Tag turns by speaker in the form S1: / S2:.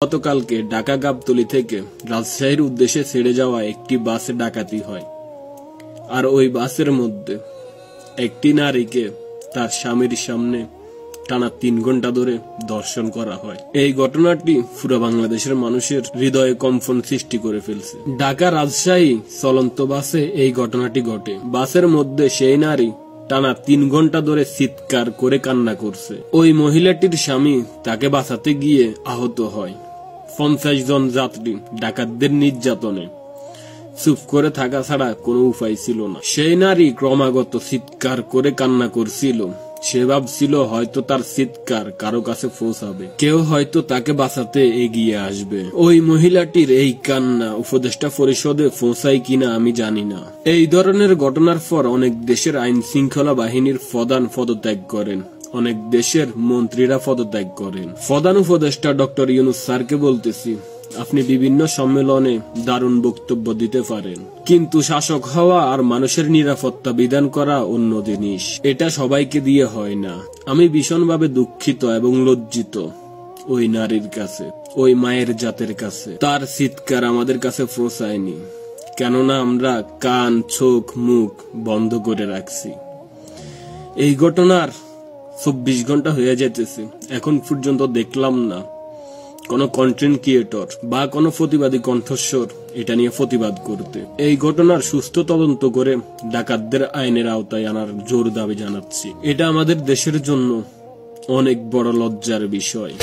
S1: গতকালকে ঢাকা গাবতলী থেকে রাজশাহীর উদ্দেশ্যে ছেড়ে যাওয়া একটি বাসে ডাকাতি হয়। আর ওই বাসের মধ্যে একটি নারীকে তার স্বামীর সামনে টানা 3 ঘন্টা ধরে ধর্ষণ করা হয়। এই ঘটনাটি পুরো বাংলাদেশের মানুষের হৃদয়ে কম্পন সৃষ্টি করে ফেলছে। ঢাকা রাজশাহী চলন্ত বাসে এই ঘটনাটি ঘটে। বাসের মধ্যে সেই নারী টানা 3 ঘন্টা ধরে চিৎকার করে কান্না করছে। ওই মহিলাটির স্বামী তাকে বাঁচাতে গিয়ে আহত হয়। 50 জন যাত্রী ডাকাতদের নির্যাতনে চুপ করে থাকা ছাড়া কোনো উপায় ছিল না। সেই নারী ক্রমাগত চিৎকার করে কান্না করছিল। সে ভাবছিল হয়তো তার চিৎকার কারো কাছে পৌঁছাবে, কেউ হয়তো তাকে বাঁচাতে এগিয়ে আসবে। ওই মহিলাটির এই কান্না উপদেষ্টা পরিষদে পৌঁছায় কিনা আমি জানি না। এই ধরনের ঘটনার পর অনেক দেশের আইন শৃঙ্খলা বাহিনীর প্রধান পদত্যাগ করেন, অনেক দেশের মন্ত্রীরা পদত্যাগ করেন। প্রধান উপদেষ্টা ডক্টর ইউনূস স্যারকে বলতেছি, আপনি বিভিন্ন সম্মেলনে দারুণ বক্তব্য দিতে পারেন, কিন্তু শাসক হওয়া আর মানুষের নিরাপত্তা বিধান করা অন্য জিনিস। এটা সবাইকে দিয়ে হয় না। আমি ভীষণভাবে দুঃখিত এবং লজ্জিত ওই নারীর কাছে, ওই মায়ের জাতের কাছে। তার চিৎকার আমাদের কাছে পৌঁছায়নি, কেননা আমরা কান, চোখ, মুখ বন্ধ করে রাখছি। এই ঘটনার 24 ঘন্টা হয়ে যেতেছে, এখন পর্যন্ত দেখলাম না কোনো কন্টেন্ট ক্রিয়েটর বা কোনো প্রতিবাদী কণ্ঠস্বর এটা নিয়ে প্রতিবাদ করতে। এই ঘটনার সুস্থ তদন্ত করে ডাকাতদের আইনের আওতায় আনার জোর দাবি জানাচ্ছি। এটা আমাদের দেশের জন্য অনেক বড় লজ্জার বিষয়।